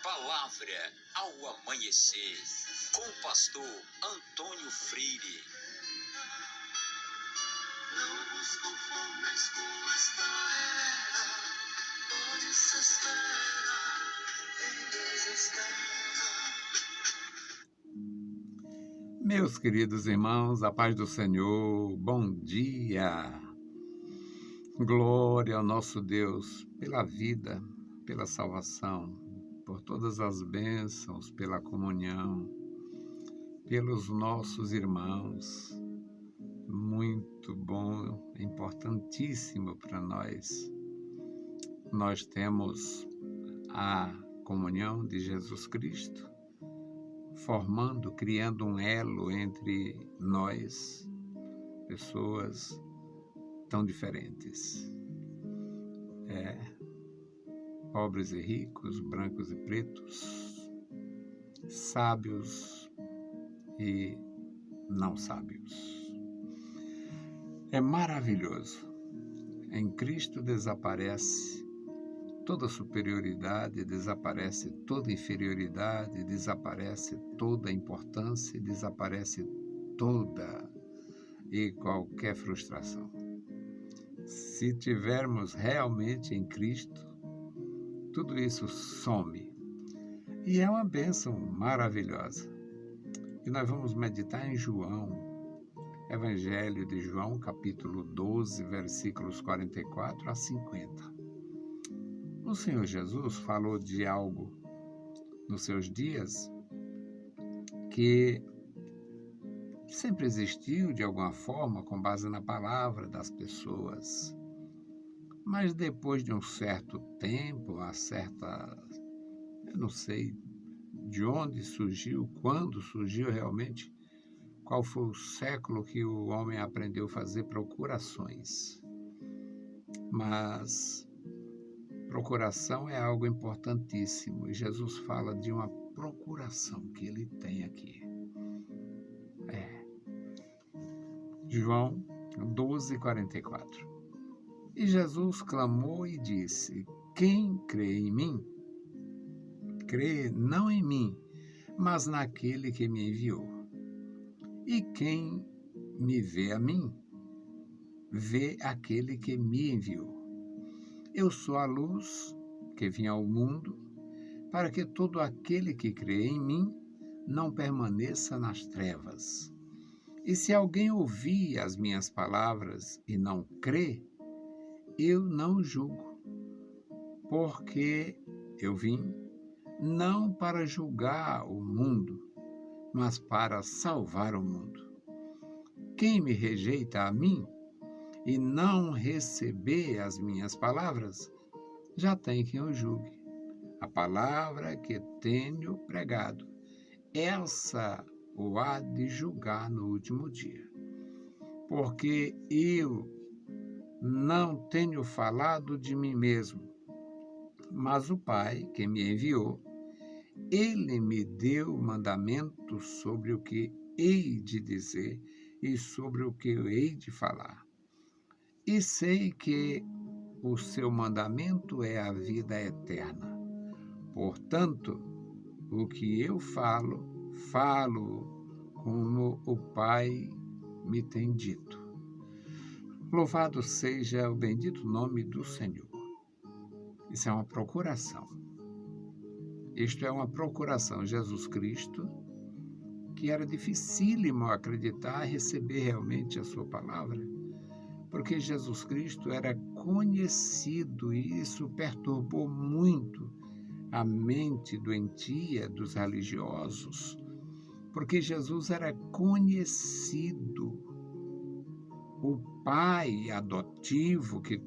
Palavra ao amanhecer, com o pastor Antônio Freire. Não vos conformeis com esta era, pois espera, em Deus espera. Meus queridos irmãos, a paz do Senhor, bom dia! Glória ao nosso Deus pela vida, pela salvação, por todas as bênçãos, pela comunhão, pelos nossos irmãos. Muito bom, importantíssimo para nós. Nós temos a comunhão de Jesus Cristo, formando, criando um elo entre nós, pessoas tão diferentes. Pobres e ricos, brancos e pretos, sábios e não sábios. É maravilhoso. Em Cristo desaparece toda superioridade, desaparece toda inferioridade, desaparece toda importância, desaparece toda e qualquer frustração. Se tivermos realmente em Cristo, tudo isso some. E é uma bênção maravilhosa. E nós vamos meditar em João, Evangelho de João, capítulo 12, versículos 44 a 50. O Senhor Jesus falou de algo nos seus dias que sempre existiu de alguma forma com base na palavra das pessoas. Mas depois de um certo tempo, eu não sei de onde surgiu, quando surgiu realmente, qual foi o século que o homem aprendeu a fazer procurações. Mas procuração é algo importantíssimo e Jesus fala de uma procuração que ele tem aqui. João 12, 44. E Jesus clamou e disse: quem crê em mim, crê não em mim, mas naquele que me enviou. E quem me vê a mim, vê aquele que me enviou. Eu sou a luz que vim ao mundo, para que todo aquele que crê em mim não permaneça nas trevas. E se alguém ouvir as minhas palavras e não crê, eu não julgo, porque eu vim não para julgar o mundo, mas para salvar o mundo. Quem me rejeita a mim e não receber as minhas palavras, já tem quem o julgue. A palavra que tenho pregado, essa o há de julgar no último dia. Porque eu não tenho falado de mim mesmo, mas o Pai que me enviou, ele me deu mandamentos sobre o que hei de dizer e sobre o que eu hei de falar. E sei que o seu mandamento é a vida eterna. Portanto, o que eu falo como o Pai me tem dito. Louvado seja o bendito nome do Senhor. Isso é uma procuração. Isto é uma procuração. Jesus Cristo, que era dificílimo acreditar e receber realmente a sua palavra, porque Jesus Cristo era conhecido e isso perturbou muito a mente doentia dos religiosos, porque Jesus era conhecido. O pai adotivo, que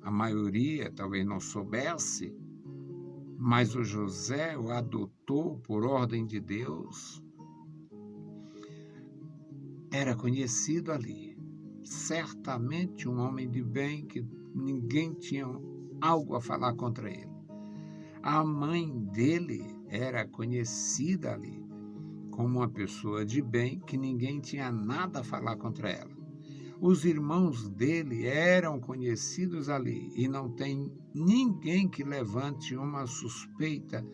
a maioria talvez não soubesse, mas o José o adotou por ordem de Deus, era conhecido ali. Certamente um homem de bem que ninguém tinha algo a falar contra ele. A mãe dele era conhecida ali como uma pessoa de bem que ninguém tinha nada a falar contra ela. Os irmãos dele eram conhecidos ali e não tem ninguém que levante uma suspeita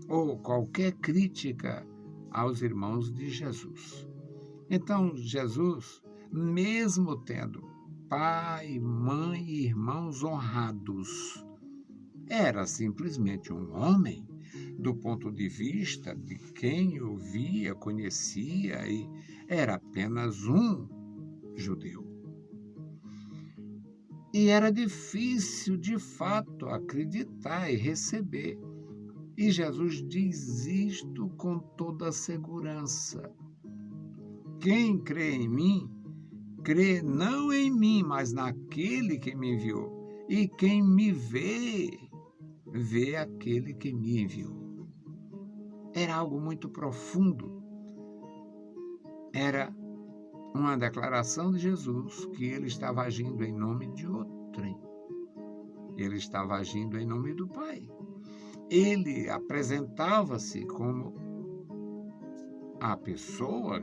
ou qualquer crítica aos irmãos de Jesus. Então, Jesus, mesmo tendo pai, mãe e irmãos honrados, era simplesmente um homem, do ponto de vista de quem o via, conhecia, e era apenas um judeu. E era difícil, de fato, acreditar e receber. E Jesus diz isto com toda segurança. Quem crê em mim, crê não em mim, mas naquele que me enviou. E quem me vê, vê aquele que me enviou. Era algo muito profundo. Era uma declaração de Jesus que ele estava agindo em nome de outrem. Ele estava agindo em nome do Pai. Ele apresentava-se como a pessoa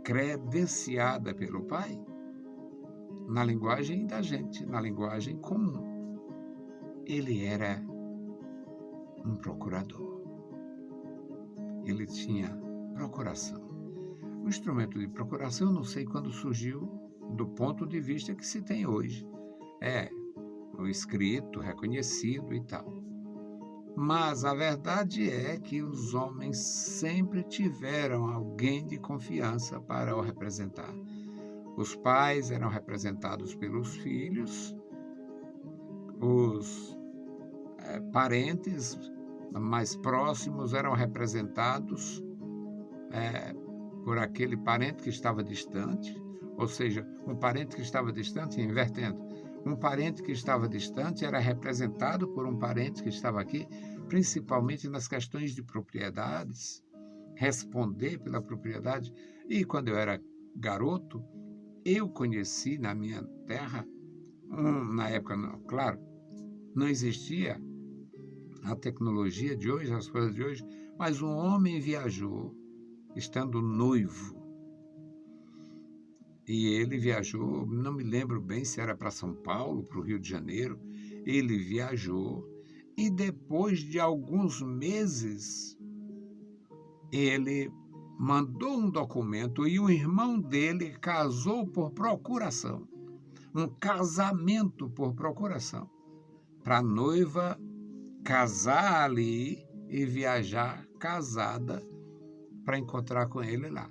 credenciada pelo Pai, na linguagem da gente, na linguagem comum. Ele era um procurador. Ele tinha procuração. O instrumento de procuração, eu não sei quando surgiu do ponto de vista que se tem hoje. É o escrito, reconhecido e tal. Mas a verdade é que os homens sempre tiveram alguém de confiança para o representar. Os pais eram representados pelos filhos, os parentes mais próximos eram representados por aquele parente que estava distante, ou seja, um parente que estava distante, invertendo, um parente que estava distante era representado por um parente que estava aqui, principalmente nas questões de propriedades, responder pela propriedade. E quando eu era garoto, eu conheci na minha terra, na época, claro, não existia a tecnologia de hoje, as coisas de hoje, mas um homem viajou, estando noivo. E ele viajou, não me lembro bem se era para São Paulo, para o Rio de Janeiro. Ele viajou e depois de alguns meses, ele mandou um documento e o irmão dele casou por procuração. Um casamento por procuração. Para a noiva casar ali e viajar casada para encontrar com ele lá.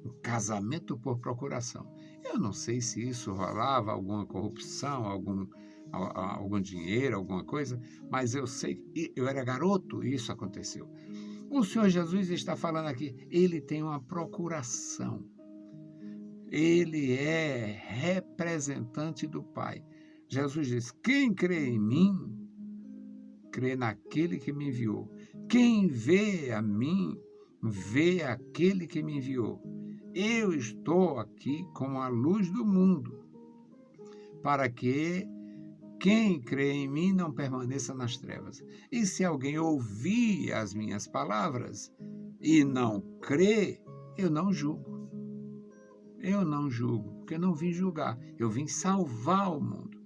Um casamento por procuração. Eu não sei se isso rolava alguma corrupção, algum dinheiro, alguma coisa, mas eu sei que eu era garoto e isso aconteceu. O Senhor Jesus está falando aqui, ele tem uma procuração. Ele é representante do Pai. Jesus diz, quem crê em mim, crê naquele que me enviou. Quem vê a mim, vê aquele que me enviou. Eu estou aqui como a luz do mundo, para que quem crê em mim não permaneça nas trevas. E se alguém ouvir as minhas palavras e não crê, eu não julgo. Eu não julgo, porque eu não vim julgar, eu vim salvar o mundo.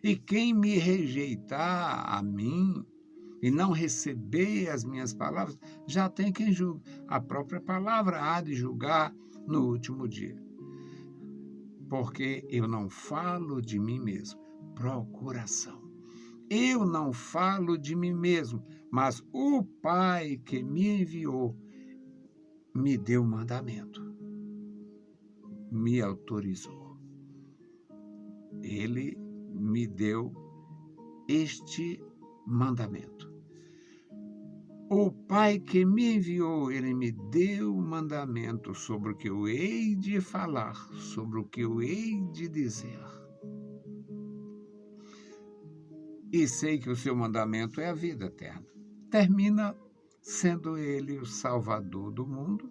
E quem me rejeitar a mim e não receber as minhas palavras, já tem quem julgue. A própria palavra há de julgar no último dia. Porque eu não falo de mim mesmo. Procuração. Eu não falo de mim mesmo, mas o Pai que me enviou me deu o mandamento. Me autorizou. Ele me deu este mandamento. O Pai que me enviou, ele me deu o mandamento sobre o que eu hei de falar, sobre o que eu hei de dizer. E sei que o seu mandamento é a vida eterna. Termina sendo ele o Salvador do mundo,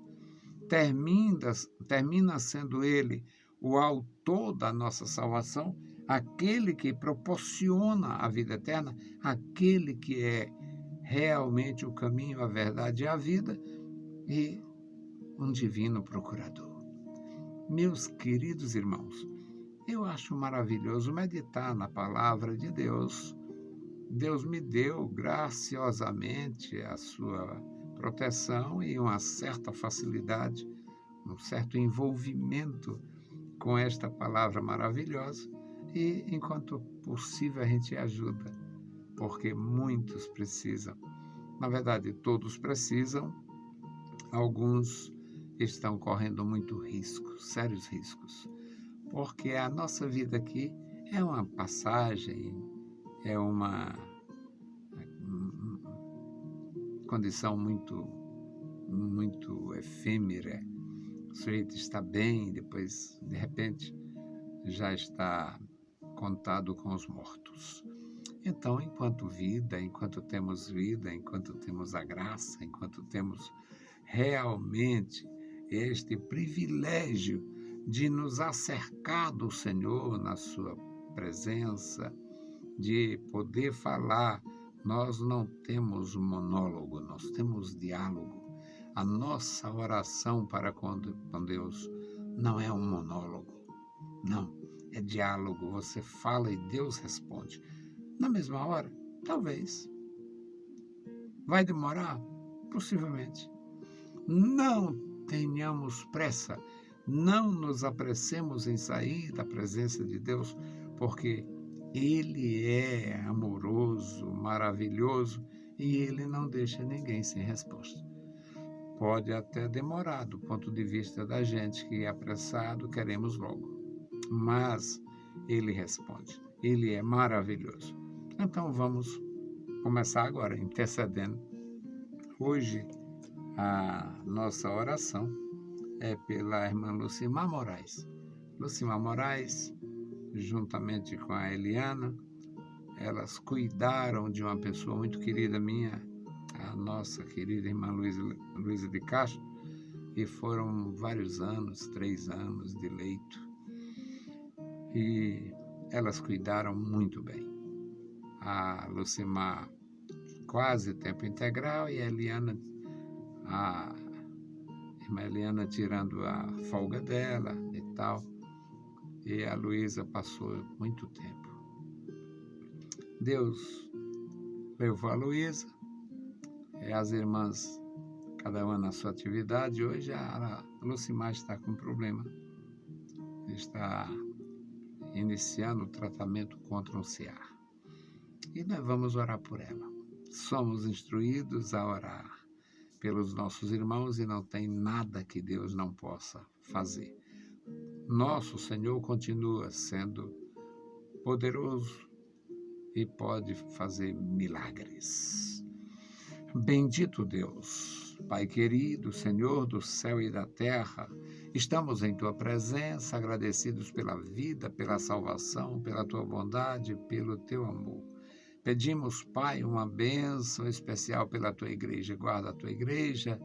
termina sendo ele o autor da nossa salvação, aquele que proporciona a vida eterna, aquele que é realmente o caminho, a verdade e a vida, e um divino procurador. Meus queridos irmãos, Eu acho maravilhoso meditar na palavra de Deus. Deus me deu graciosamente a sua proteção e uma certa facilidade, um certo envolvimento com esta palavra maravilhosa e, enquanto possível, a gente ajuda, porque muitos precisam. Na verdade, todos precisam, alguns estão correndo muito risco, sérios riscos, porque a nossa vida aqui é uma passagem, é uma condição muito efêmera. O sujeito está bem, depois, de repente, já está contado com os mortos. Então, enquanto temos a graça, enquanto temos realmente este privilégio de nos acercar do Senhor na sua presença, de poder falar, nós não temos monólogo, nós temos diálogo. A nossa oração para com Deus não é um monólogo, não, é diálogo. Você fala e Deus responde. Na mesma hora? Talvez. Vai demorar? Possivelmente. Não tenhamos pressa, não nos apressemos em sair da presença de Deus, porque Ele é amoroso, maravilhoso e Ele não deixa ninguém sem resposta. Pode até demorar do ponto de vista da gente que é apressado, queremos logo, mas Ele responde. Ele é maravilhoso. Então vamos começar agora, intercedendo. Hoje a nossa oração é pela irmã Lucimar Moraes. Lucimar Moraes, juntamente com a Eliana, elas cuidaram de uma pessoa muito querida minha, a nossa querida irmã Luísa de Castro, e foram vários anos, 3 anos de leito. E elas cuidaram muito bem. A Lucimar quase tempo integral e a irmã Eliana tirando a folga dela e tal. E a Luísa passou muito tempo. Deus levou a Luísa e as irmãs, cada uma na sua atividade. Hoje a Lucimar está com problema. Está iniciando o tratamento contra um CA. E nós vamos orar por ela. Somos instruídos a orar pelos nossos irmãos e não tem nada que Deus não possa fazer. Nosso Senhor continua sendo poderoso e pode fazer milagres. Bendito Deus, Pai querido, Senhor do céu e da terra, estamos em Tua presença, agradecidos pela vida, pela salvação, pela Tua bondade, pelo Teu amor. Pedimos, Pai, uma bênção especial pela Tua igreja. Guarda a Tua igreja,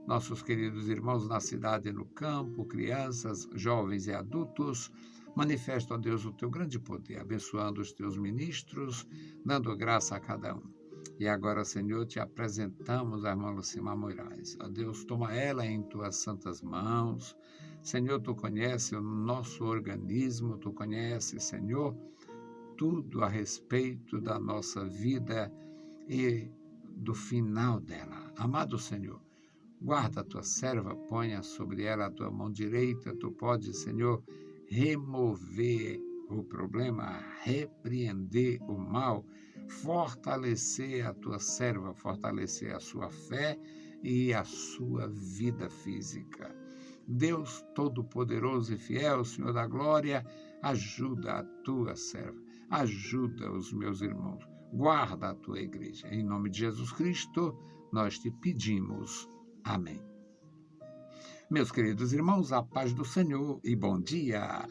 nossos queridos irmãos na cidade e no campo, crianças, jovens e adultos. Manifesta, ó Deus, o Teu grande poder, abençoando os Teus ministros, dando graça a cada um. E agora, Senhor, Te apresentamos a irmã Lucimar Moraes. Ó Deus, toma ela em Tuas santas mãos. Senhor, Tu conheces o nosso organismo, Tu conheces, Senhor, tudo a respeito da nossa vida e do final dela. Amado Senhor, guarda a Tua serva, ponha sobre ela a Tua mão direita. Tu podes, Senhor, remover o problema, repreender o mal, fortalecer a Tua serva, fortalecer a sua fé e a sua vida física. Deus Todo-Poderoso e Fiel, Senhor da Glória, ajuda a Tua serva. Ajuda os meus irmãos, guarda a Tua igreja. Em nome de Jesus Cristo, nós Te pedimos. Amém. Meus queridos irmãos, a paz do Senhor e bom dia.